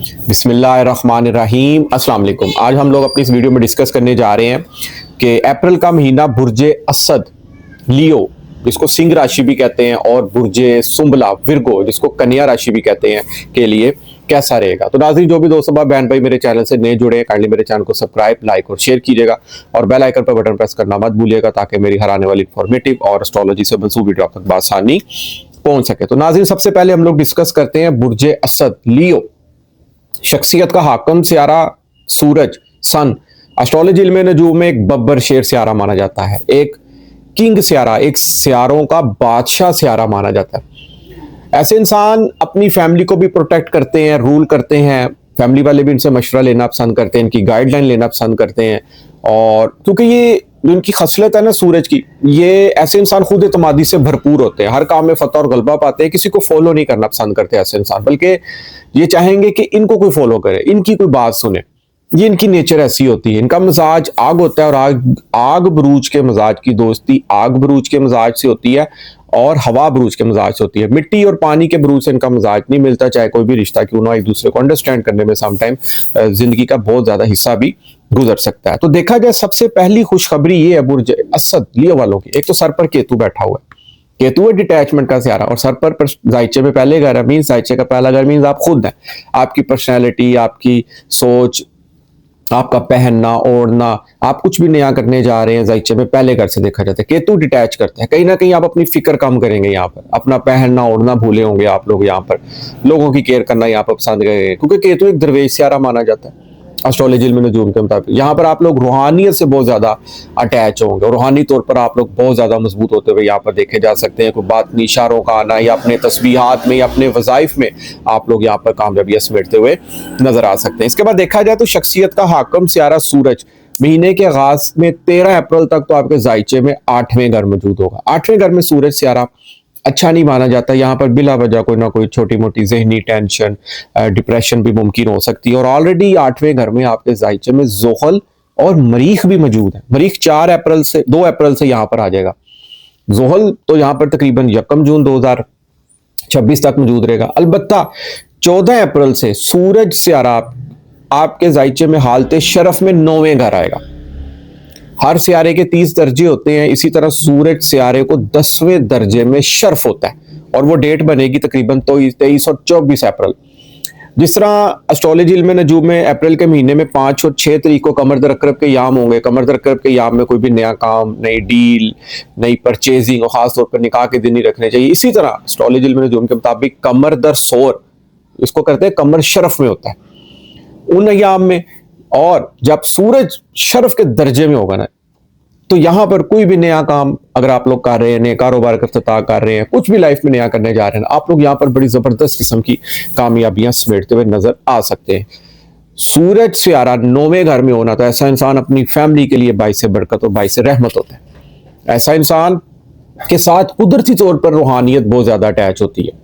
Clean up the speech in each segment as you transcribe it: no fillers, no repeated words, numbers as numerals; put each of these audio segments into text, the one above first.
बिस्मिल्लाहिर्रहमानिर्रहीम अस्सलाम वालेकुम। आज हम लोग अपनी इस वीडियो में डिस्कस करने जा रहे हैं कि अप्रैल का महीना बुर्जे असद लियो जिसको सिंह राशि भी कहते हैं और बुर्जे सुंबला विरगो जिसको कन्या राशि भी कहते हैं के लिए कैसा रहेगा। तो नाज़रीन, जो भी दोस्त बहन भाई मेरे चैनल से नए जुड़े हैं, काइंडली मेरे चैनल को सब्सक्राइब, लाइक और शेयर कीजिएगा और बेल आइकन पर बटन प्रेस करना मत भूलिएगा ताकि मेरी हर आने वाली इंफॉर्मेटिव और एस्ट्रोलॉजी से मंसूब वीडियो आप तक बआसानी पहुंच सके। तो नाज़रीन, सबसे पहले हम लोग डिस्कस करते हैं बुर्जे असद लियो। शख्सियत का हाकम सियारा सूरज सन एस्ट्रोलॉजी इल्म नजूम में एक बब्बर शेर सियारा माना जाता है, एक किंग सियारा, एक सियारों का बादशाह सियारा माना जाता है। ऐसे इंसान अपनी फैमिली को भी प्रोटेक्ट करते हैं, रूल करते हैं, फैमिली वाले भी इनसे मशवरा लेना पसंद करते हैं, इनकी गाइडलाइन लेना पसंद करते हैं। और क्योंकि ये जो इनकी खसलत है ना सूरज की, ये ऐसे इंसान खुद एतमादी से भरपूर होते हैं, हर काम में फतह और गलबा पाते हैं, किसी को फॉलो नहीं करना पसंद करते ऐसे इंसान, बल्कि ये चाहेंगे कि इनको कोई फॉलो करे, इनकी कोई बात सुने। ये इनकी नेचर ऐसी होती है। इनका मिजाज आग होता है और आग बरूज के मिजाज की दोस्ती आग बरूज के मिजाज से होती है और हवा बरूज के मिजाज से होती है। मिट्टी और पानी के बरूज से इनका मिजाज नहीं मिलता, चाहे कोई भी रिश्ता क्यों ना, एक दूसरे को अंडरस्टैंड करने में समटाइम जिंदगी का बहुत ज्यादा हिस्सा भी गुजर सकता है। तो देखा जाए, सबसे पहली खुशखबरी ये है बुर्ज असद लियो वालों की, एक तो सर पर केतु बैठा हुआ है, केतु है डिटैचमेंट का सियारा, और सर पर जायचे में पहले घर है, मीन जायचे का पहला घर मीन आप खुद हैं। आपकी पर्सनैलिटी, आपकी सोच, आपका पहनना ओढ़ना, आप कुछ भी नया करने जा रहे हैं जायचे में पहले घर से देखा जाता है। केतु डिटैच करते हैं, कहीं ना कहीं आप अपनी फिक्र कम करेंगे, यहाँ पर अपना पहनना ओढ़ना भूले होंगे आप लोग, यहाँ पर लोगों की केयर करना यहाँ पर पसंद करेंगे, क्योंकि केतु एक दरवेश सियारा माना जाता है एस्ट्रोलॉजी में नजूम के मुताबिक। यहाँ पर आप लोग रूहानियत से बहुत ज्यादा अटैच होंगे और रूहानी तौर पर आप लोग बहुत ज्यादा मजबूत होते हुए यहाँ पर देखे जा सकते हैं। कोई बात इशारों का आना या अपने तस्बीहात में या अपने वज़ाइफ में आप लोग यहाँ पर कामयाबियां समेटते हुए नजर आ सकते हैं। इसके बाद देखा जाए तो शख्सियत का हाकम सियारा सूरज महीने के आगाज में 13 अप्रैल तक तो आपके जायचे में 8वें घर मौजूद होगा। 8वें घर में सूरज सियारा अच्छा नहीं माना जाता। यहाँ पर बिला वजह कोई ना कोई छोटी मोटी जहनी टेंशन, डिप्रेशन भी मुमकिन हो सकती है। और ऑलरेडी 8वें घर में आपके जायचे में जोहल और मरीख भी मौजूद है। मरीख 2 अप्रैल से यहाँ पर आ जाएगा। जोहल तो यहाँ पर तकरीबन 1 जून 2026 तक मौजूद रहेगा। अलबत्ता 14 अप्रैल से सूरज सियारा आपके जायचे में हालते शरफ में 9वें घर आएगा। हर सियारे के 30 दर्जे होते हैं, इसी तरह सूरज सियारे को 10वें दर्जे में शर्फ होता है और वो डेट बनेगी तकरीबन 23 और 24 अप्रैल। जिस तरह एस्ट्रोलॉजी इल्म नजूम में अप्रैल के महीने में 5 और 6 तारीख को कमर दर अकरब के याम होंगे। कमर दर अकरब के याम में कोई भी नया काम, नई डील, नई परचेजिंग और खासतौर पर निकाह के दिन ही रखने चाहिए। इसी तरह एस्ट्रोलॉजी इल्म नजूम के मुताबिक कमर दर सोर, इसको करते हैं कमर शरफ में होता है उन अयाम में। और जब सूरज शरफ के दर्जे में होगा ना, तो यहां पर कोई भी नया काम अगर आप लोग कर रहे हैं, नए कारोबार का इफ्तिताह कर रहे हैं, कुछ भी लाइफ में नया करने जा रहे हैं, आप लोग यहां पर बड़ी जबरदस्त किस्म की कामयाबियां समेटते हुए नजर आ सकते हैं। सूरज सियारा 9वें घर में होना, तो ऐसा इंसान अपनी फैमिली के लिए बाइस बरकत और बाइस रहमत होता है। ऐसा इंसान के साथ कुदरती तौर पर रूहानियत बहुत ज्यादा अटैच होती है।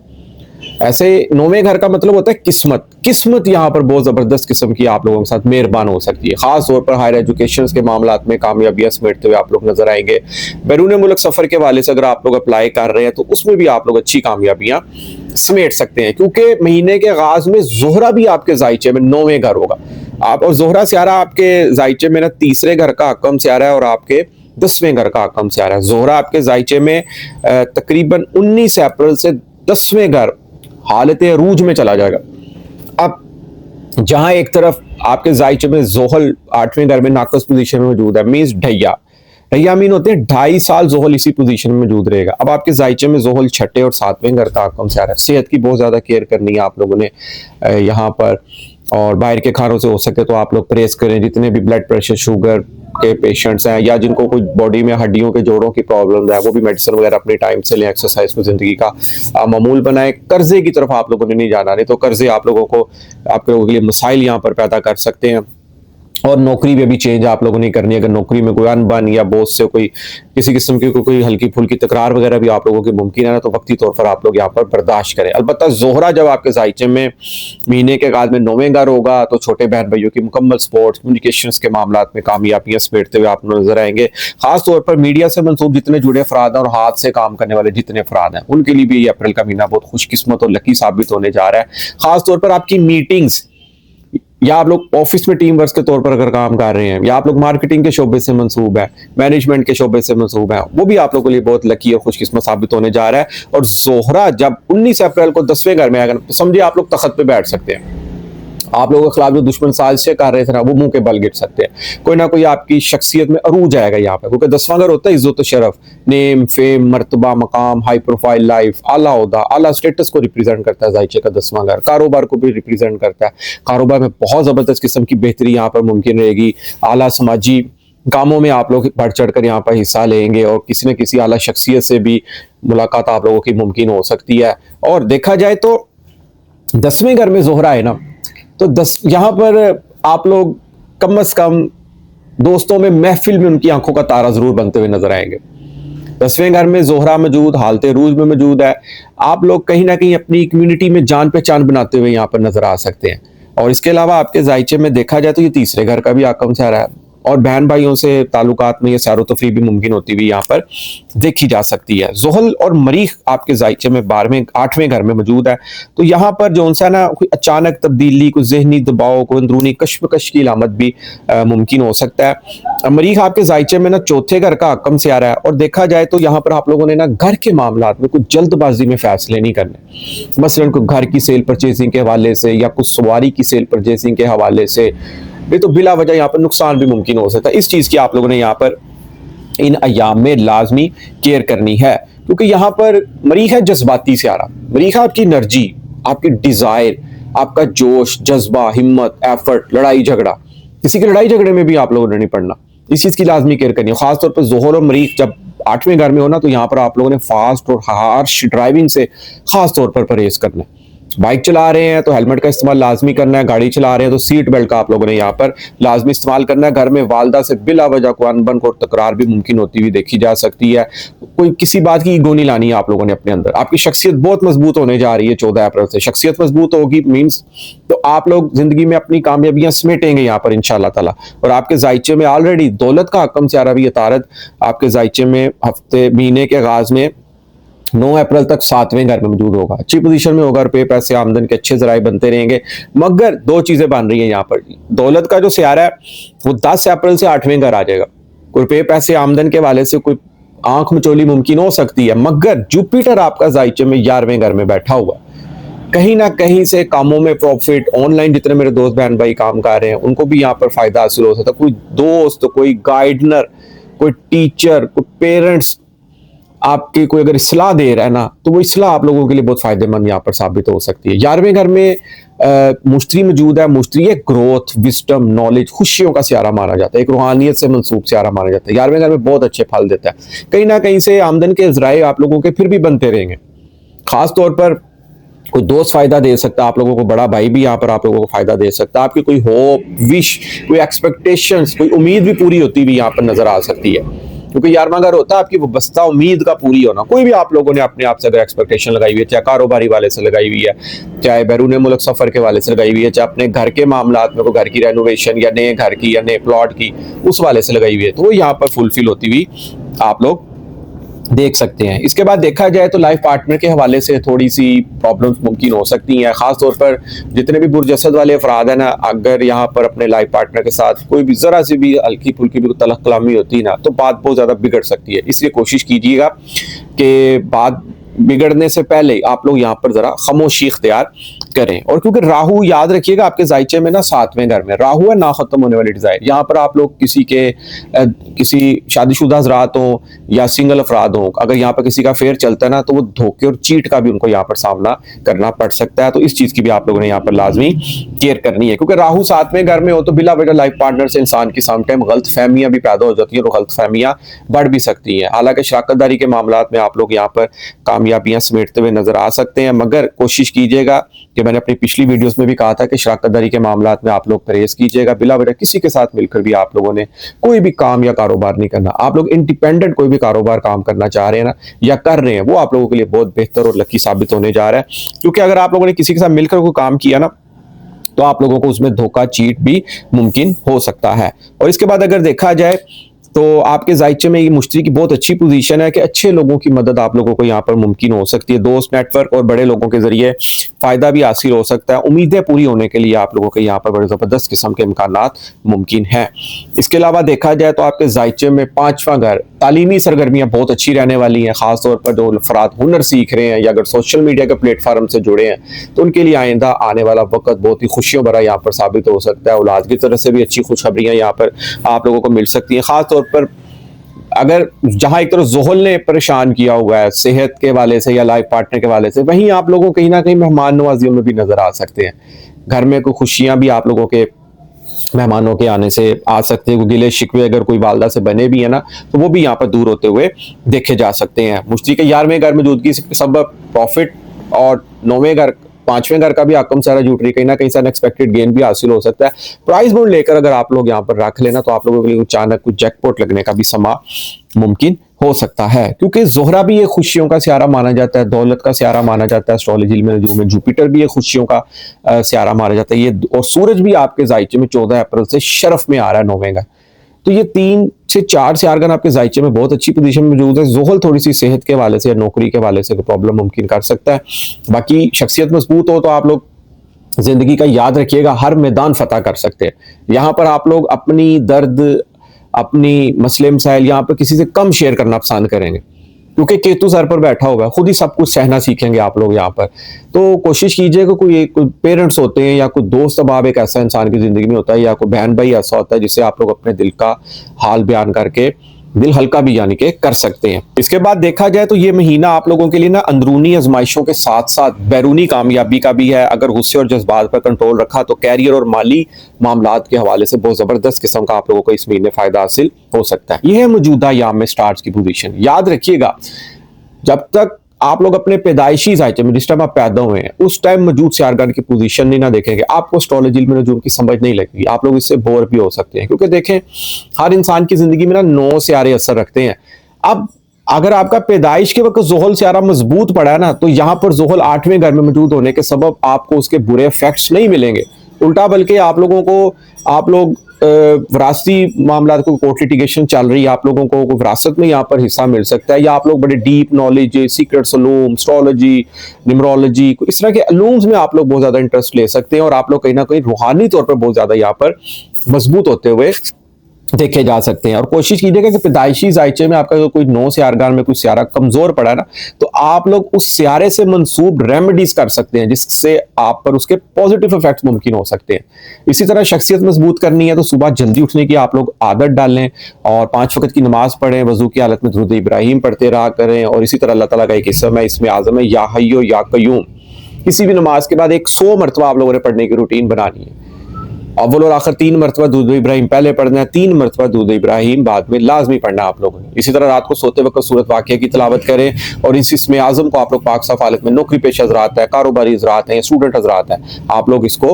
ऐसे 9वें घर का मतलब होता है किस्मत। किस्मत यहाँ पर बहुत जबरदस्त किस्म की आप लोगों के साथ मेहरबान हो सकती है। खास तौर पर हायर एजुकेशन के मामलात में कामयाबियां समेटते हुए आप लोग नजर आएंगे। बैरून मुल्क सफर के हवाले से अगर आप लोग अप्लाई कर रहे हैं तो उसमें भी आप लोग अच्छी कामयाबियां समेट सकते हैं, क्योंकि महीने के आगाज में जोहरा भी आपके जायचे में 9वें घर होगा। आप और जोहरा सियारा आपके जायचे में ना 3रे घर का हकम सियारा है और आपके 10वें घर का हकम सियारा है। जोहरा आपके जायचे में तकरीबन 19 अप्रैल से 10वें घर हालत अरूज में चला जाएगा। अब जहां एक तरफ आपके जायचे में जोहल 8वें घर में नाकस पोजीशन में मौजूद है, मींस ढैया मीन होते हैं 2.5 साल जोहल इसी पोजीशन में मौजूद रहेगा। अब आपके जायचे में जोहल 6ठे और 7वें घर का हकम सियारा है। सेहत की बहुत ज्यादा केयर करनी है आप लोगों ने यहाँ पर, और बाहर के खानों से हो सके तो आप लोग परहेज करें। जितने भी ब्लड प्रेशर, शुगर के पेशेंट्स हैं या जिनको कोई बॉडी में हड्डियों के जोड़ों की प्रॉब्लम है, वो भी मेडिसिन वगैरह अपने टाइम से लें। एक्सरसाइज को जिंदगी का मामूल बनाएं। कर्जे की तरफ आप लोगों ने नहीं जाना, नहीं तो कर्जे आप लोगों के लिए मसाइल यहाँ पर पैदा कर सकते हैं। और नौकरी में भी चेंज आप लोगों ने करनी है। अगर नौकरी में कोई अनबन या बॉस से कोई किसी किस्म की कोई हल्की फुल्की तकरार वगैरह भी आप लोगों की मुमकिन है ना, तो वक्ती तौर पर आप लोग यहाँ पर बर्दाश्त करें। अलबत्ता जोहरा जब आपके जायचे में महीने के आगाज में 9वें घर होगा, तो छोटे बहन भाइयों की मुकम्मल सपोर्ट, कम्युनिकेशन के मामलात में कामयाबियां समेटते हुए आप नजर आएंगे। खासतौर पर मीडिया से मनसूब जितने जुड़े अफराद हैं और हाथ से काम करने वाले जितने अफराद हैं, उनके लिए भी ये अप्रैल का महीना बहुत खुशकिस्मत और लकी साबित होने जा रहा है। खासतौर पर आपकी मीटिंग्स या आप लोग ऑफिस में टीम वर्क के तौर पर अगर काम कर रहे हैं, या आप लोग मार्केटिंग के शोबे से मंसूब है, मैनेजमेंट के शोबे से मंसूब है, वो भी आप लोगों के लिए बहुत लकी और खुशकिस्मत साबित होने जा रहा है। और जोहरा जब 19 अप्रैल को 10वें घर में आएगा तो समझिए आप लोग तख्त पे बैठ सकते हैं। आप लोगों के खिलाफ जो दुश्मन साजिशें कर रहे थे ना, वो मुंह के बल गिर सकते हैं। कोई ना कोई आपकी शख्सियत में अरूज आएगा यहाँ पे, क्योंकि 10वां घर होता है इज्जत शरफ, नेम, फेम, मर्तबा, मकाम, हाई प्रोफाइल लाइफ, आला ओहदा, आला स्टेटस को रिप्रेजेंट करता है जायचे का 10वां घर। कारोबार को भी रिप्रेजेंट करता है। कारोबार में बहुत जबरदस्त किस्म की बेहतरी यहाँ पर मुमकिन रहेगी। आला समाजी कामों में आप लोग बढ़ चढ़ कर यहाँ पर हिस्सा लेंगे और किसी न किसी आला शख्सियत से भी मुलाकात आप लोगों की मुमकिन हो सकती है। और देखा जाए तो 10वें घर में जोहरा है ना, तो यहाँ पर आप लोग कम से कम दोस्तों में, महफिल में उनकी आंखों का तारा जरूर बनते हुए नजर आएंगे। 10वें घर में जोहरा मौजूद, हालते रूज में मौजूद है। आप लोग कहीं ना कहीं अपनी कम्युनिटी में जान पहचान बनाते हुए यहाँ पर नजर आ सकते हैं। और इसके अलावा आपके जायचे में देखा जाए तो ये तीसरे घर का भी आकम से आ रहा है, और बहन भाइयों से ताल्लुकात में ये सैरो तफरी भी मुमकिन होती हुई यहाँ पर देखी जा सकती है। जोहल और मरीख आपके जायचे में 12वें 8वें घर में मौजूद है, तो यहाँ पर जो उनसे ना कोई अचानक तब्दीली, कोई जहनी दबाव, कोई अंदरूनी कश्मकश की इलामत भी मुमकिन हो सकता है। मरीख आपके जायचे में ना चौथे घर का आकम से आ रहा है, और देखा जाए तो यहाँ पर आप लोगों ने ना घर के मामलात में कुछ जल्दबाजी में फैसले नहीं करने। मसलन कोई घर की सेल परचेजिंग के हवाले से या कुछ सवारी की सेल परचेजिंग के हवाले से भी तो बिला वजह यहाँ पर नुकसान भी मुमकिन हो सकता है। इस चीज की आप लोगों ने यहाँ पर इन अयाम में लाजमी केयर करनी है, क्योंकि यहाँ पर मरीख है जज्बाती से आ रहा। मरीख आपकी एनर्जी, आपकी डिजायर, आपका जोश, जज्बा, हिम्मत, एफर्ट, लड़ाई झगड़ा, किसी की लड़ाई झगड़े में भी आप लोगों ने नहीं पड़ना। इस चीज की लाजमी केयर करनी है। खासतौर पर जोहर और मरीख जब 8वें घर में होना, तो यहाँ पर आप लोगों ने फास्ट और हार्श ड्राइविंग से खास तौर पर परहेज करना है। बाइक चला रहे हैं तो हेलमेट का इस्तेमाल लाजमी करना है। गाड़ी चला रहे हैं तो सीट बेल्ट का आप लोगों ने यहाँ पर लाजमी इस्तेमाल करना है। घर में वालदा से बिला वजह को अनबन और तकरार भी मुमकिन होती हुई देखी जा सकती है। कोई किसी बात की ईगो नहीं लानी है आप लोगों ने अपने अंदर। आपकी शख्सियत बहुत मजबूत होने जा रही है 14 अप्रैल से। शख्सियत मजबूत होगी मीन्स तो आप लोग जिंदगी में अपनी कामयाबियां समेटेंगे यहाँ पर इंशाल्लाह ताला। और आपके जायचे में ऑलरेडी दौलत का हकम से आ रहा है तारत आपके जायचे में हफ्ते महीने के आगाज में 9 अप्रैल तक 7वें घर में मौजूद होगा। अच्छी पोजीशन में होगा, रुपए पैसे आमदन के अच्छे जराए बनते रहेंगे। मगर दो चीजें बन रही हैं यहाँ पर। दौलत का जो सियारा है वो 10 अप्रैल से 8वें घर आ जाएगा। कोई रुपए पैसे आमदन के वाले से कोई आंख मचोली मुमकिन हो सकती है, मगर जुपिटर आपका जायचे में 11वें घर में बैठा हुआ, कहीं ना कहीं से कामों में प्रॉफिट, ऑनलाइन जितने मेरे दोस्त बहन भाई काम कर रहे हैं उनको भी यहाँ पर फायदा हासिल हो सकता है। कोई दोस्त, कोई गाइडनर, कोई टीचर, कोई पेरेंट्स आपकी कोई अगर इस्लाह दे रहा है ना, तो वो इस्लाह आप लोगों के लिए बहुत फायदेमंद यहाँ पर साबित हो सकती है। 11वें घर में मुश्तरी मौजूद है। मुश्तरी है ग्रोथ, विजडम, नॉलेज, खुशियों का सियारा माना जाता है, एक रूहानियत से मंसूब सियारा माना जाता है। 11वें घर में बहुत अच्छे फल देता है। कहीं ना कहीं से आमदन के जराए आप लोगों के फिर भी बनते रहेंगे। खास तौर पर कोई दोस्त फायदा दे सकता है आप लोगों को, बड़ा भाई भी यहाँ पर आप लोगों को फायदा दे सकता है। आपकी कोई होप, विश, कोई एक्सपेक्टेशंस, कोई उम्मीद भी पूरी होती हुई यहाँ पर नजर आ सकती है, क्योंकि 11वां घर होता है आपकी वो बस्ता उम्मीद का पूरी होना। कोई भी आप लोगों ने अपने आप से अगर एक्सपेक्टेशन लगाई हुई है, चाहे कारोबारी वाले से लगाई हुई है, चाहे बैरून मुल्क सफर के वाले से लगाई हुई है, चाहे अपने घर के मामलात में कोई घर की रेनोवेशन या नए घर की या नए प्लॉट की उस वाले से लगाई हुई है, तो वो यहाँ पर फुलफिल होती हुई आप लोग देख सकते हैं। इसके बाद देखा जाए तो लाइफ पार्टनर के हवाले से थोड़ी सी प्रॉब्लम्स मुमकिन हो सकती हैं। खास तौर पर जितने भी बुर्ज असद वाले अफराद हैं ना, अगर यहाँ पर अपने लाइफ पार्टनर के साथ कोई भी जरा सी भी हल्की फुल्की भी तलख कलामी होती है ना, तो बात बहुत ज्यादा बिगड़ सकती है। इसलिए कोशिश कीजिएगा कि बात बिगड़ने से पहले आप लोग यहाँ पर जरा खामोशी इख्तियार करें। और क्योंकि राहु, याद रखिएगा आपके जायचे में ना 7वें घर में राहु है, ना खत्म होने वाली डिजायर। यहाँ पर आप लोग किसी शादीशुदा हजरात हो या सिंगल अफराद हो, अगर यहाँ पर किसी का फेयर चलता है ना, तो वो धोखे और चीट का भी उनको यहाँ पर सामना करना पड़ सकता है। तो इस चीज की भी आप लोगों ने यहाँ पर लाजमी केयर करनी है, क्योंकि राहु 7वें घर में हो तो बिला वजह लाइफ पार्टनर से इंसान की समटाइम गलत फहमियां भी पैदा हो जाती है और गलत फहमियां बढ़ भी सकती हैं। हालांकि शराकतदारी के मामलात में आप लोग यहाँ पर कामयाबियां समेटते हुए नजर आ सकते हैं, मगर कोशिश कीजिएगा कि मैंने अपनी पिछली वीडियोस में भी कहा था कि शराकतदारी के मामलात में आप लोग परहेज कीजिएगा। बिला वजह किसी के साथ मिलकर भी आप लोगों ने कोई भी काम या कारोबार नहीं करना। आप लोग इंडिपेंडेंट कोई भी कारोबार काम करना चाह रहे हैं ना या कर रहे हैं, वो आप लोगों के लिए बहुत बेहतर और लकी साबित होने जा रहा है, क्योंकि अगर आप लोगों ने किसी के साथ मिलकर कोई काम किया ना, तो आप लोगों को उसमें धोखा, चीट भी मुमकिन हो सकता है। और इसके बाद अगर देखा जाए तो आपके जायचे में ये मुश्तरी की बहुत अच्छी पोजीशन है कि अच्छे लोगों की मदद आप लोगों को यहाँ पर मुमकिन हो सकती है। दोस्त, नेटवर्क और बड़े लोगों के जरिए फायदा भी हासिल हो सकता है। उम्मीदें पूरी होने के लिए आप लोगों के यहाँ पर बड़े जबरदस्त किस्म के इम्कानात मुमकिन है। इसके अलावा देखा जाए तो आपके जायचे में 5वां घर, तालीमी सरगर्मियां बहुत अच्छी रहने वाली हैं, खासतौर पर जो अफराद हुनर सीख रहे हैं या अगर सोशल मीडिया के प्लेटफॉर्म से जुड़े हैं तो उनके लिए आइंदा आने वाला वक्त बहुत ही खुशियों भरा यहाँ पर साबित हो सकता है। औलाद की तरफ से भी अच्छी खुशखबरियां यहाँ पर आप लोगों को मिल सकती हैं। खासतौर पर अगर जहां एक तरफ ज़ोहल ने परेशान किया हुआ है सेहत के वाले से या लाइफ पार्टनर के वाले से, वहीं आप लोगों कहीं ना कहीं मेहमान नवाजियों में भी नजर आ सकते हैं। घर में कोई खुशियां भी आप लोगों के मेहमानों के आने से आ सकते हैं। गिले शिकवे अगर कोई वालदा से बने भी है ना, तो वो भी यहाँ पर दूर होते हुए देखे जा सकते हैं। मुश्तरी के 11वें घर मौजूदगी से सबब प्रॉफिट और 9वें घर 5वें घर का भी आकम सारा जुट रही, कहीं ना कहीं से अनएक्सपेक्टेड गेन भी हासिल हो सकता है। प्राइस बॉन्ड लेकर अगर आप लोग यहाँ पर रख लेना तो आप लोगों के लिए अचानक कुछ जैकपॉट लगने का भी समा मुमकिन हो सकता है, क्योंकि जोहरा भी ये खुशियों का सियारा माना जाता है, दौलत का सियारा माना जाता है एस्ट्रोलॉजी में, जो में जुपिटर भी ये खुशियों का सियारा माना जाता है ये, और सूरज भी आपके जायचे में 14 अप्रैल से शरफ में आ रहा है 9वें घर। तो ये 3 से 4 सियारगन आपके जायचे में बहुत अच्छी पोजीशन में मौजूद है। जोहल थोड़ी सी सेहत के वाले से या नौकरी के वाले से प्रॉब्लम मुमकिन कर सकता है। बाकी शख्सियत मजबूत हो तो आप लोग जिंदगी का याद रखिएगा हर मैदान फतह कर सकते हैं। यहाँ पर आप लोग अपनी दर्द, अपनी मसले मसाइल यहाँ पर किसी से कम शेयर करना पसंद करेंगे, क्योंकि केतु सर पर बैठा हुआ है, खुद ही सब कुछ सहना सीखेंगे आप लोग यहाँ पर। तो कोशिश कीजिएगा कोई पेरेंट्स होते हैं या कोई दोस्त अहबाब एक ऐसा इंसान की जिंदगी में होता है या कोई बहन भाई ऐसा होता है जिससे आप लोग अपने दिल का हाल बयान करके दिल हल्का भी यानी कि कर सकते हैं। इसके बाद देखा जाए तो ये महीना आप लोगों के लिए ना अंदरूनी आजमाइशों के साथ साथ बैरूनी कामयाबी का भी है। अगर गुस्से और जज्बात पर कंट्रोल रखा तो कैरियर और माली मामलात के हवाले से बहुत जबरदस्त किस्म का आप लोगों को इस महीने फायदा हासिल हो सकता है। यह है मौजूदा याम में स्टार्स की पोजीशन। याद रखिएगा जब तक आप लोग अपने पैदाइशी जायचे में जिस टाइम आप पैदा हुए हैं उस टाइम मौजूद सियारगान की पोजीशन नहीं ना देखेंगे, आपको एस्ट्रोलॉजी में नजूम की समझ नहीं लगेगी, आप लोग इससे बोर भी हो सकते हैं। क्योंकि देखें हर इंसान की जिंदगी में ना 9 सियारे असर रखते हैं। अब अगर आपका पैदाइश के वक्त जोहल सियारा मजबूत पड़ा है ना, तो यहाँ पर जोहल 8वें घर में मौजूद होने के सबब आपको उसके बुरे इफेक्ट्स नहीं मिलेंगे, उल्टा बल्कि आप लोगों को, आप लोग विरासती मामला को कोर्ट लिटिगेशन चल रही है, आप लोगों को विरासत में यहाँ पर हिस्सा मिल सकता है, या आप लोग बड़े डीप नॉलेज, सीक्रेट्स अलूम, एस्ट्रोलॉजी, न्यूमरोलॉजी, इस तरह के अलूम्स में आप लोग बहुत ज्यादा इंटरेस्ट ले सकते हैं और आप लोग कहीं ना कहीं रूहानी तौर पर बहुत ज्यादा यहाँ पर मजबूत होते हुए देखे जा सकते हैं। और कोशिश कीजिएगा कि पैदाइशी जायचे में आपका कोई 9 सियारगान में कोई सियारा कमजोर पड़ा है ना, तो आप लोग उस सियारे से मंसूब रेमेडीज कर सकते हैं जिससे आप पर उसके पॉजिटिव इफेक्ट्स मुमकिन हो सकते हैं। इसी तरह शख्सियत मजबूत करनी है तो सुबह जल्दी उठने की आप लोग आदत डालें और 5 वक्त की नमाज पढ़ें, वजू की हालत में दुरूद इब्राहिम पढ़ते रहा करें। और इसी तरह अल्लाह ताला का एक इसम है, इसमें आज़म है या हय्यो या कय्यूम, किसी भी नमाज के बाद एक 100 मरतबा आप लोगों ने पढ़ने की रूटीन बनानी है। अव्वल और आखिर 3 मरतबा दुरूद इब्राहिम पहले पढ़ना है, 3 मरतबा दुरूद इब्राहिम बाद में लाजमी पढ़ना आप लोगों ने। इसी तरह रात को सोते वक्त सूरत वाक़िया की तिलावत करें और इसमें आज़म को आप लोग पाक साफ हालत में, नौकरी पेश हजरात है, कारोबारी हजरात हैं, स्टूडेंट हजरात हैं, आप लोग इसको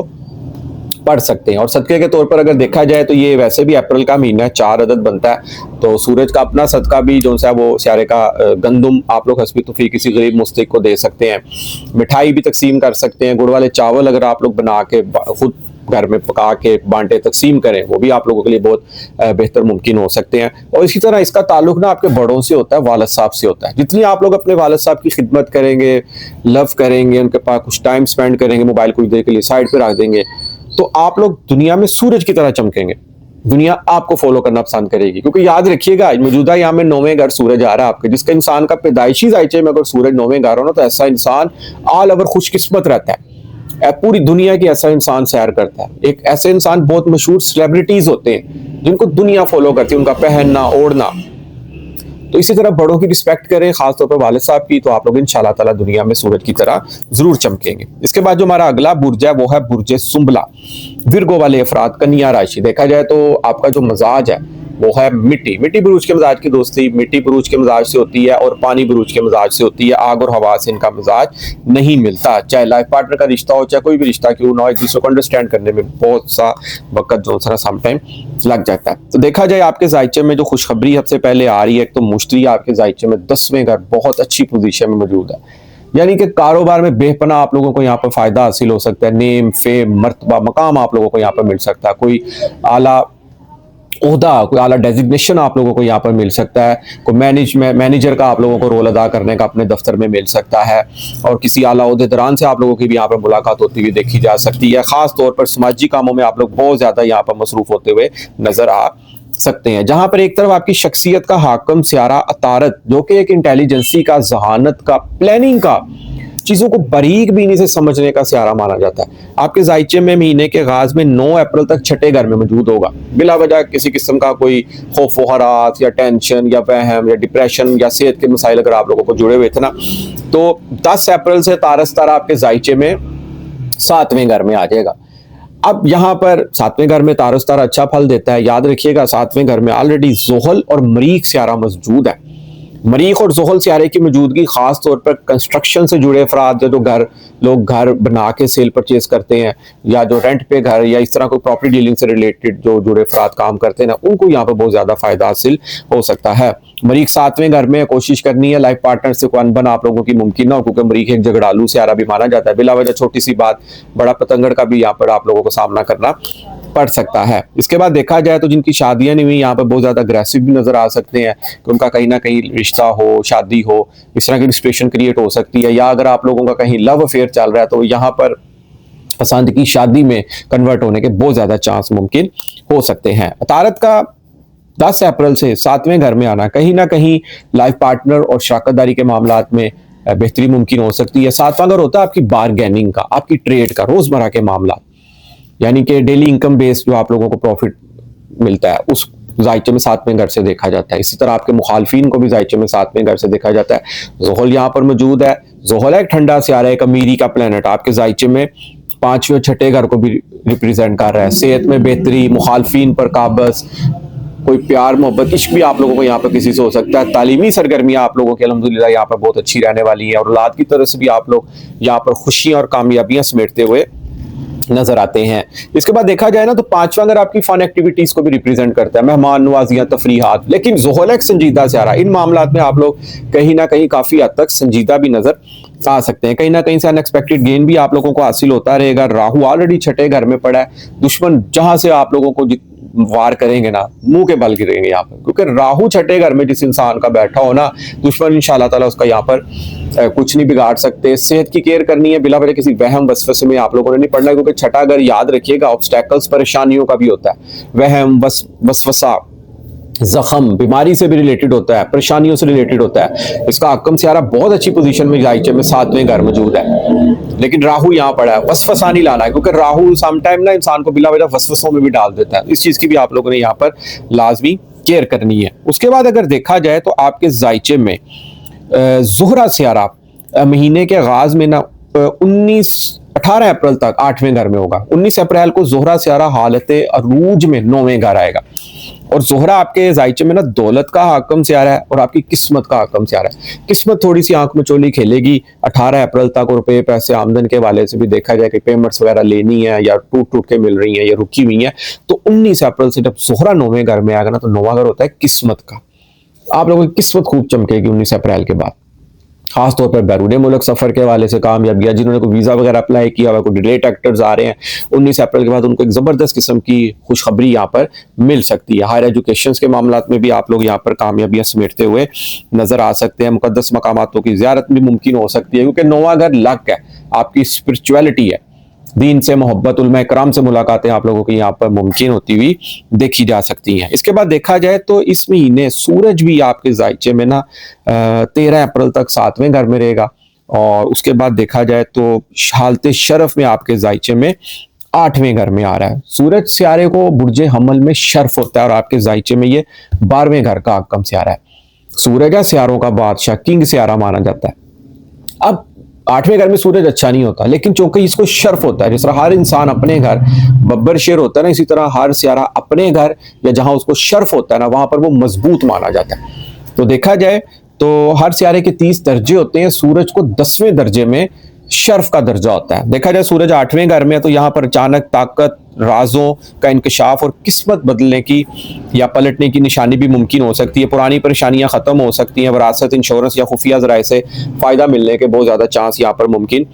पढ़ सकते हैं। और सदके के तौर पर अगर देखा जाए तो ये वैसे भी अप्रैल का महीना है, 4 अदद बनता है, तो सूरज का अपना सदका भी जो सा वो सियारे का गंदुम आप लोग हस्बी तौफीक किसी गरीब मुस्तहिक को दे सकते हैं। मिठाई भी तकसीम कर सकते हैं, गुड़ वाले चावल अगर आप लोग बना के खुद घर में पका के बांटे तकसीम करें, वो भी आप लोगों के लिए बहुत बेहतर मुमकिन हो सकते हैं। और इसी तरह इसका ताल्लुक ना आपके बड़ों से होता है, वालिद साहब से होता है। जितनी आप लोग अपने वालिद साहब की खिदमत करेंगे, लव करेंगे, उनके पास कुछ टाइम स्पेंड करेंगे, मोबाइल कुछ देर के लिए साइड पे रख देंगे, तो आप लोग दुनिया में सूरज की तरह चमकेंगे, दुनिया आपको फॉलो करना पसंद करेगी। क्योंकि याद रखिएगा मौजूदा यहाँ में 9वें घर सूरज आ रहा है आपके, जिसका इंसान का पैदाइशी जायचे में अगर सूरज 9वें घर हो ना, तो ऐसा इंसान ऑल ओवर खुशकिस्मत रहता है, पूरी दुनिया की ऐसा इंसान सैर करता है। एक ऐसे इंसान बहुत मशहूर सेलिब्रिटीज होते हैं जिनको दुनिया फॉलो करती है, उनका पहनना ओढ़ना। तो इसी तरह बड़ों की रिस्पेक्ट करें, खासतौर पर वालिद साहब की, तो आप लोग इंशाल्लाह ताला दुनिया में सूरज की तरह जरूर चमकेंगे। इसके बाद जो हमारा अगला बुर्ज है वो है बुर्ज सुंबला, विरगो वाले अफराद, कन्या राशि। देखा जाए तो आपका जो मिजाज है वो है मिट्टी। मिट्टी बुरूज के मिजाज की दोस्ती मिट्टी बुरूज के मिजाज से होती है और पानी बुरूज के मिजाज से होती है। आग और हवा से इनका मिजाज नहीं मिलता। चाहे लाइफ पार्टनर का रिश्ता हो, चाहे कोई भी रिश्ता क्यों ना हो, एक दूसरे को अंडरस्टैंड करने में बहुत सा वक्त जो सा सम टाइम लग जाता है। तो देखा जाए आपके जायचे में जो खुशखबरी सबसे पहले आ रही है, तो मुश्तरी आपके जायचे में 10वें घर बहुत अच्छी पोजीशन में मौजूद है, यानी कि कारोबार में बेपना आप लोगों को यहाँ पर फायदा हासिल हो सकता है। नेम, फेम, मर्तबा, मकाम आप लोगों को यहाँ पर मिल सकता है। कोई आला ओहदा, कोई आला डेजिग्नेशन आप लोगों को यहाँ पर मिल सकता है, कोई मैनेजर का आप लोगों को रोल अदा करने का अपने दफ्तर में मिल सकता है, और किसी आला ओहदेदारान से आप लोगों की भी यहाँ पर मुलाकात होती हुई देखी जा सकती है। खास तौर पर समाजी कामों में आप लोग बहुत ज्यादा यहाँ पर मसरूफ होते हुए नजर आ सकते हैं, जहां पर एक तरफ आपकी शख्सियत का हाकम सियारा अतारत, जो कि एक इंटेलिजेंसी का, जहानत का, प्लानिंग का, चीजों को बारीक बीनी से समझने का सियारा माना जाता है। आपके जायचे में महीने के आगाज में 9 अप्रैल तक छठे घर में मौजूद होगा। बिला वजह किसी किस्म का कोई खौफ व हरास या टेंशन या वहम या डिप्रेशन या सेहत के मसाइल अगर आप लोगों को जुड़े हुए थे ना, तो 10 अप्रैल से तारस तारा आपके जायचे में 7वें घर में आ जाएगा। अब यहाँ पर 7वें घर में तारस तारा अच्छा फल देता है। याद रखिएगा 7वें घर में ऑलरेडी जोहल और मरीख सियारा मौजूद है। मरीख और जोहल सियारे की मौजूदगी खास तौर पर कंस्ट्रक्शन से जुड़े अफराद, जो लोग घर बना के सेल परचेज करते हैं, या जो रेंट पे घर या इस तरह कोई प्रॉपर्टी डीलिंग से रिलेटेड जो जुड़े अफराद काम करते हैं ना, उनको यहाँ पर बहुत ज्यादा फायदा हासिल हो सकता है। मरीख 7वें घर में कोशिश करनी है लाइफ पार्टनर से कोई अनबन आप लोगों की मुमकिन ना हो, क्योंकि मरीख एक झगड़ालू सियारा भी माना जाता है। बिला वजह छोटी सी बात बड़ा पतंगड़ का भी यहाँ पर आप लोगों को सामना करना पड़ सकता है। इसके बाद देखा जाए तो जिनकी शादियां नहीं हुई यहाँ पर बहुत ज्यादा अग्रेसिव भी नजर आ सकते हैं, कि उनका कहीं ना कहीं रिश्ता हो, शादी हो, इस तरह की सिचुएशन क्रिएट हो सकती है। या अगर आप लोगों का कहीं लव अफेयर चल रहा है तो यहाँ पर पसंद की शादी में कन्वर्ट होने के बहुत ज्यादा चांस मुमकिन हो सकते हैं। तारत का 10 अप्रैल से 7वें घर में आना कहीं ना कहीं लाइफ पार्टनर और शराकतदारी के मामलात में बेहतरी मुमकिन हो सकती है। 7वां घर होता है आपकी बारगेनिंग का, आपकी ट्रेड का, रोजमर्रा के मामला, यानी कि डेली इनकम बेस जो आप लोगों को प्रॉफिट मिलता है, उस जायचे में 7वें घर से देखा जाता है। इसी तरह आपके मुखालफिन को भी जायचे में 7वें घर से देखा जाता है। जोहल यहाँ पर मौजूद है। जोहल एक ठंडा सियारा, एक अमीरी का प्लेनेट, आपके जायचे में 5वें और छठे घर को भी रिप्रेजेंट कर रहा है। सेहत में बेहतरी, मुखालफिन पर काबज, कोई प्यार मोहब्बत इश्क भी आप लोगों को यहाँ पर किसी से हो सकता है। तालीमी सरगर्मियाँ आप लोगों की अल्हम्दुलिल्लाह यहाँ पर बहुत अच्छी रहने वाली है, और औलाद की तरफ से भी आप लोग यहाँ पर खुशियाँ और कामयाबियाँ समेटते हुए नजर आते हैं। इसके बाद देखा जाए ना तो 5वां घर आपकी फन एक्टिविटीज को भी रिप्रेजेंट करता है, मेहमान नवाजियां, तफरीहात। लेकिन जोहल एक संजीदा सियारा, इन मामलात में आप लोग कहीं ना कहीं काफी हद तक संजीदा भी नजर आ सकते हैं। कहीं ना कहीं से अनएक्सपेक्टेड गेन भी आप लोगों को हासिल होता रहेगा। राहु ऑलरेडी छठे घर में पड़ा है। दुश्मन जहां से आप लोगों को वार करेंगे ना, मुंह के बल गिरेंगे यहाँ पर, क्योंकि राहु छठे घर में जिस इंसान का बैठा हो ना, दुश्मन इंशाल्लाह ताला उसका यहाँ पर कुछ नहीं बिगाड़ सकते। सेहत की केयर करनी है, बिला वजह किसी वहम वसवसे में आप लोगों ने नहीं पड़ना, क्योंकि छठा घर याद रखिएगा ऑब्स्टेकल्स, परेशानियों का भी होता है। वहम वसवसा, जख्म, बीमारी से भी रिलेटेड होता है, परेशानियों से रिलेटेड होता है। इसका हक्म सियारा बहुत अच्छी पोजीशन में जायचे में 7वें घर मौजूद है, लेकिन राहु यहाँ पड़ा है। वसवसा नहीं लाना है, क्योंकि राहु समटाइम ना इंसान को बिला वजह वसवसों में भी डाल देता है। इस चीज की भी आप लोगों ने यहाँ पर लाजमी केयर करनी है। उसके बाद अगर देखा जाए तो आपके जायचे में ज़ुहरा सियारा महीने के आगाज में ना 18 अप्रैल तक 8वें घर में होगा। 19 अप्रैल को ज़ुहरा सियारा हालत अरूज में 9वें घर आएगा। और ज़ुहरा आपके जायचे में ना दौलत का हाकम सियारा है और आपकी किस्मत का हाकम सियारा है। किस्मत थोड़ी सी आंख में चोली खेलेगी 18 अप्रैल तक, और रुपए पैसे आमदन के वाले से भी देखा जाए कि पेमेंट्स वगैरह लेनी है या टूट टूट के मिल रही है या रुकी हुई है, तो 19 अप्रैल से जब ज़ुहरा 9वें घर में आएगा ना, तो 9वां घर होता है किस्मत का। आप लोगों की किस्मत खूब चमकेगी 19 अप्रैल के बाद। खास तौर पर बैरून मुल्क सफर के हवाले से कामयाबी, जिन्होंने कोई वीजा वगैरह अप्लाई किया हुआ, कोई डिलेट एक्टर्स आ रहे हैं, 19 अप्रैल के बाद उनको एक जबरदस्त किस्म की खुशखबरी यहाँ पर मिल सकती है। हायर एजुकेशन के मामलात में भी आप लोग यहाँ पर कामयाबियां समेटते हुए नजर आ सकते हैं। मुकद्दस मकामातों की ज़ियारत भी मुमकिन हो सकती है, क्योंकि 9वां घर लक है, आपकी स्पिरिचुअलिटी है, दीन से मोहब्बत, उलमा इकराम से मुलाकातें आप लोगों की यहाँ पर मुमकिन होती हुई देखी जा सकती हैं। इसके बाद देखा जाए तो इस महीने सूरज भी आपके जायचे में ना 13 अप्रैल तक 7वें घर में रहेगा। और उसके बाद देखा जाए तो हालत शरफ में आपके जायचे में 8वें घर में आ रहा है। सूरज सियारे को बुर्जे हमल में शर्फ होता है, और आपके जायचे में ये 12वें घर का हक्म सियारा है। सूरज है सियारों का बादशाह, किंग सियारा माना जाता है। अब 8वें घर में सूरज अच्छा नहीं होता, लेकिन चूंकि इसको शर्फ होता है, जिस तरह हर इंसान अपने घर बब्बर शेर होता है ना, इसी तरह हर सियारा अपने घर या जहां उसको शर्फ होता है ना, वहां पर वो मजबूत माना जाता है। तो देखा जाए तो हर सियारे के 30 दर्जे होते हैं, सूरज को 10वें दर्जे में शर्फ का दर्जा होता है। देखा जाए सूरज 8वें घर में है, तो यहाँ पर अचानक ताकत, राजों का इंकशाफ और किस्मत बदलने की या पलटने की निशानी भी मुमकिन हो सकती है। पुरानी परेशानियां खत्म हो सकती हैं, विरासत, इंश्योरेंस या खुफिया जराए से फायदा मिलने के बहुत ज्यादा चांस यहाँ पर मुमकिन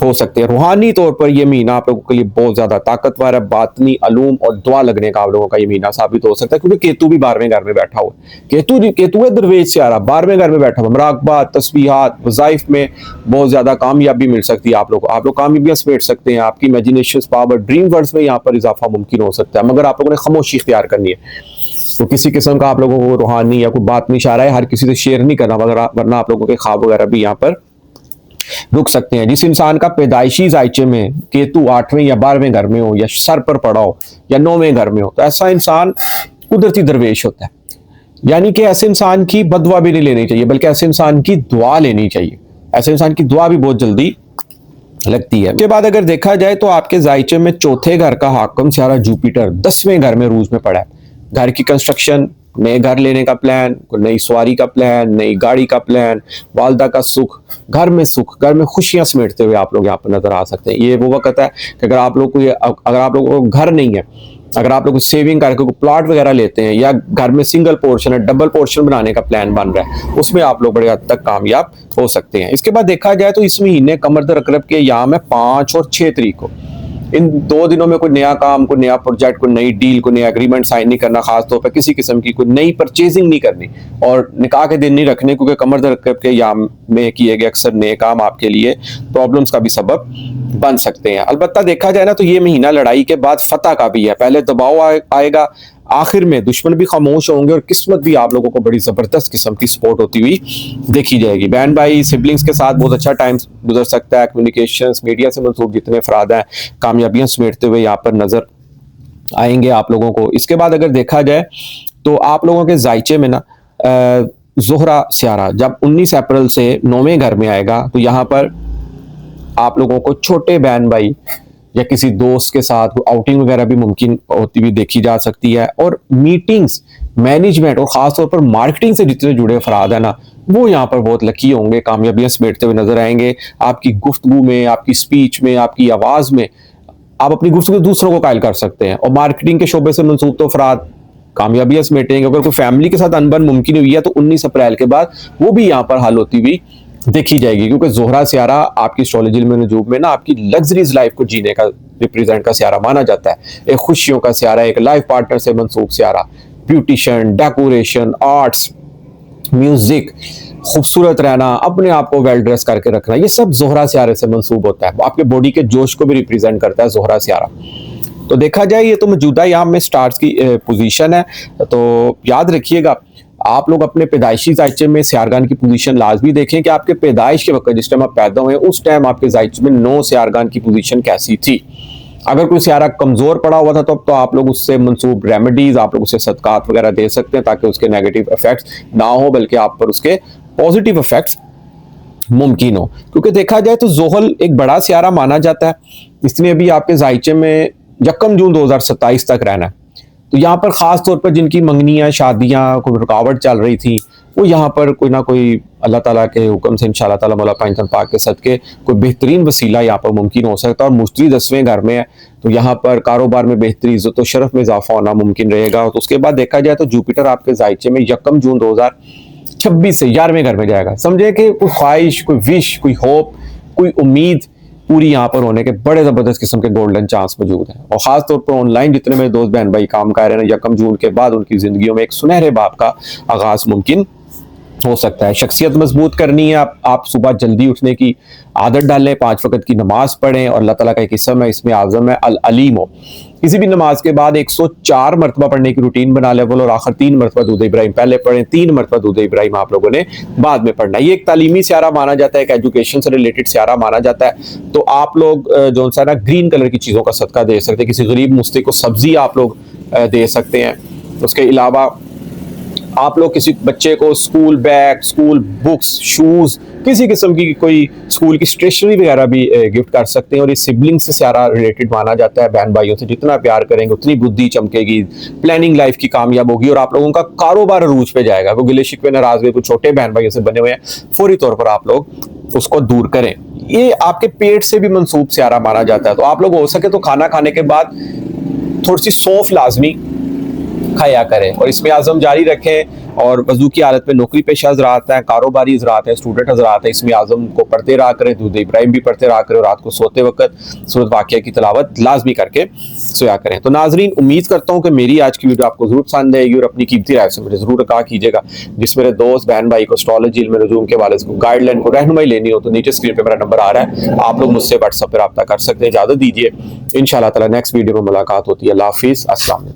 हो सकते हैं। रूहानी तौर पर ये महीना आप लोगों के लिए बहुत ज्यादा ताकतवर है। बातनी अलूम और दुआ लगने का आप लोगों का ये महीना साबित हो सकता है, क्योंकि केतु भी 12वें घर में बैठा हुआ है। केतु है दरवेश सियारा, 12वें घर में बैठा हुआ। मुराकबात, तस्बीहात, वज़ाइफ में बहुत ज्यादा कामयाबी मिल सकती है आप लोग कामयाबियां समेट सकते हैं। आपकी इमेजिनेशन पावर, ड्रीम वर्ड्स में यहाँ पर इजाफा मुमकिन हो सकता है, मगर आप लोगों ने खामोशी इख्तियार करनी है। तो किसी किस्म का आप लोगों को रूहानी या कोई बात नहीं इशारा है हर किसी से शेयर नहीं करना, वरना आप लोगों के ख्वाब वगैरह भी यहाँ पर रुक सकते हैं। जिस इंसान का पैदाइशी जायचे में केतु 8वें या 12वें घर में हो, या सर पर पड़ा हो, या 9वें घर में हो, तो ऐसा इंसान कुदरती दरवेश होता है। यानी कि ऐसे इंसान की बददुआ भी नहीं लेनी चाहिए, बल्कि ऐसे इंसान की दुआ लेनी चाहिए। ऐसे इंसान की दुआ भी बहुत जल्दी लगती है। उसके बाद अगर देखा जाए तो आपके जायचे में चौथे घर का हाकम सियारा जुपिटर 10वें घर में रूज में पड़ा है। घर की कंस्ट्रक्शन, नए घर लेने का प्लान, नई सवारी का प्लान, नई गाड़ी का प्लान, वालदा का सुख, घर में खुशियां समेटते हुए आप लोग यहाँ पर नजर आ सकते हैं। ये वो वक्त है कि अगर आप लोगों को घर नहीं है, अगर आप लोग सेविंग करके कोई प्लॉट वगैरह लेते हैं, या घर में सिंगल पोर्शन है, डबल पोर्शन बनाने का प्लान बन रहा है, उसमें आप लोग बड़े हद तक कामयाब हो सकते हैं। इसके बाद देखा जाए तो इस महीने कमर दर अकरब के याम है 5 और 6 तारीख को। इन 2 दिनों में कोई नया काम, कोई नया प्रोजेक्ट, कोई नई डील, कोई नया एग्रीमेंट साइन नहीं करना। खासतौर पर किसी किस्म की कोई नई परचेजिंग नहीं करनी, और निकाह के दिन नहीं रखने, क्योंकि कमर दर अकरब के याम में किए गए अक्सर नए काम आपके लिए प्रॉब्लम्स का भी सबब बन सकते हैं। अलबत्ता देखा जाए ना तो ये महीना लड़ाई के बाद फतह का भी है। पहले दबाव आएगा, आखिर में दुश्मन भी खामोश होंगे, और किस्मत भी आप लोगों को बड़ी जबरदस्त किस्म की सपोर्ट होती हुई देखी जाएगी। बहन भाई सिबलिंग्स के साथ बहुत अच्छा टाइम गुजर सकता है। कम्युनिकेशंस, मीडिया से मंसूब जितने अफराद हैं कामयाबियां समेटते हुए यहाँ पर नजर आएंगे आप लोगों को। इसके बाद अगर देखा जाए तो आप लोगों के जायचे में ना ज़ोहरा सियारा जब 19 अप्रैल से 9वें घर में आएगा, तो यहाँ पर आप लोगों को छोटे बहन भाई या किसी दोस्त के साथ आउटिंग वगैरह भी मुमकिन होती हुई देखी जा सकती है। और मीटिंग्स, मैनेजमेंट और खासतौर पर मार्केटिंग से जितने जुड़े अफराद है ना, वो यहाँ पर बहुत लकी होंगे, कामयाबियां समेटते हुए नजर आएंगे। आपकी गुफ्तगू में, आपकी स्पीच में, आपकी आवाज में आप अपनी गुफ्तगू दूसरों को कायल कर सकते हैं। और मार्केटिंग के शोबे से मंसूब तो अफराद कामयाबियां समेटेंगे। अगर कोई फैमिली के साथ अनबन मुमकिन हुई है तो 19 अप्रैल के बाद वो भी यहाँ पर हल होती हुई देखी जाएगी, क्योंकि ज़ोहरा सियारा आपकी एस्ट्रोलॉजी में नजूब में ना आपकी लग्जरीज लाइफ को जीने का रिप्रेजेंट का सियारा माना जाता है। एक खुशियों का सियारा, एक लाइफ पार्टनर से मंसूब सियारा, ब्यूटिशियन, डेकोरेशन, आर्ट्स, म्यूजिक, खूबसूरत रहना, अपने आप को वेल ड्रेस करके रखना, ये सब ज़ोहरा सियारे से मंसूब होता है। आपके बॉडी के जोश को भी रिप्रेजेंट करता है ज़ोहरा सियारा। तो देखा जाए ये तो मौजूदा याम में स्टार्स की पोजीशन है। तो याद रखिएगा आप लोग अपने पैदाइशी जायचे में सियारगान की पोजीशन लाजमी देखें कि आपके पैदाइश के वक्त जिस टाइम आप पैदा हुए उस टाइम आपके जायचे में 9 सियारगान की पोजीशन कैसी थी। अगर कोई सियारा कमजोर पड़ा हुआ था तो आप लोग उससे मंसूब रेमेडीज, आप लोग उसे सदकात वगैरह दे सकते हैं, ताकि उसके नेगेटिव इफेक्ट्स ना हो, बल्कि आप पर उसके पॉजिटिव इफेक्ट्स मुमकिन हो। क्योंकि देखा जाए तो जोहल एक बड़ा सियारा माना जाता है, इसलिए भी आपके जायचे में 1 जून 2027 तक रहना है। तो यहाँ पर खास तौर पर जिनकी मंगनियाँ, शादियाँ, कोई रुकावट चल रही थी, वो यहाँ पर कोई ना कोई अल्लाह ताला के हुक्म से इंशाअल्लाह ताला मौला पाक पाक के सदके कोई बेहतरीन वसीला यहाँ पर मुमकिन हो सकता है। और मुश्तरी 10वें घर में है, तो यहाँ पर कारोबार में बेहतरी, इज्जत और शरफ में इजाफा होना मुमकिन रहेगा। तो उसके बाद देखा जाए तो जुपिटर आपके जायचे में 1 जून 2026 से 11वें घर में जाएगा। समझे कि कोई ख्वाहिश, कोई विश, कोई होप, कोई उम्मीद पूरी यहाँ पर होने के बड़े जबरदस्त किस्म के गोल्डन चांस मौजूद हैं। और खास तौर पर ऑनलाइन जितने मेरे दोस्त बहन भाई काम कर रहे हैं, 1 जून के बाद उनकी जिंदगियों में एक सुनहरे बाब का आगाज मुमकिन हो सकता है। शख्सियत मजबूत करनी है, आप सुबह जल्दी उठने की आदत डालें, 5 वक्त की नमाज पढ़ें, और अल्लाह ताला का एक इसम है, इसमें आज़म है अल अलीम हो। किसी भी नमाज के बाद 104 मरतबा पढ़ने की रूटीन बना लेवल, और आखिर 3 मरतबा दूध इब्राहिम पहले पढ़ें, 3 मरतबा दूध इब्राहिम आप लोगों ने बाद में पढ़ना है। ये एक तालीमी सियारा माना जाता है, एक एजुकेशन से रिलेटेड सियारा माना जाता है। तो आप लोग जो सा ना ग्रीन कलर की चीज़ों का सदका दे सकते हैं, किसी गरीब मुस्तिक को सब्जी आप लोग दे सकते हैं। उसके अलावा आप लोग किसी बच्चे को school bag, school books, shoes, किसी किस्म की कोई स्कूल की स्टेशनरी वगैरह भी गिफ्ट कर सकते हैं। और ये सिबलिंग्स से सारा रिलेटेड माना जाता है। बहन भाइयों से जितना प्यार करेंगे उतनी बुद्धि चमकेगी, प्लानिंग लाइफ की कामयाब होगी, और आप लोगों का कारोबार अरूज पे जाएगा। वो गिले शिकवे नाराजगी कुछ छोटे बहन भाइयों से बने हुए हैं, फौरी तौर पर आप लोग उसको दूर करें। ये आपके पेट से भी मंसूब सियारा माना जाता है। तो आप लोग हो सके तो खाना खाने के बाद थोड़ी सी सौंफ लाजमी खाया करें, और इसमें आज़म जारी रखें और वजू की हालत में नौकरी पेशा हज़रात हैं, कारोबारी हज़रात हैं, स्टूडेंट हज़रात हैं, इसमें आज़म को पढ़ते रहा करें, दूध इब्राहिम भी पढ़ते रहा करें, और रात को सोते वक्त सूरत वाक़िया की तिलावत लाजमी करके सोया करें। तो नाजरीन, उम्मीद करता हूँ कि मेरी आज की वीडियो आपको जरूर पसंद आएगी और अपनी कीमती राय से मुझे जरूर आगाह कीजिएगा। जिस मेरे दोस्त बहन भाई को एस्ट्रोलॉजी, इल्म नजूम के वाले को गाइडलाइन को रहनुमाई लेनी हो तो नीचे स्क्रीन पे मेरा नंबर आ रहा है, आप लोग मुझसे व्हाट्सएप पर रब्ता कर सकते हैं। इजाजत दीजिए, इंशाअल्लाह ताला नेक्स्ट वीडियो में मुलाकात होती है। अल्लाह हाफिज़, अस्सलाम वालेकुम।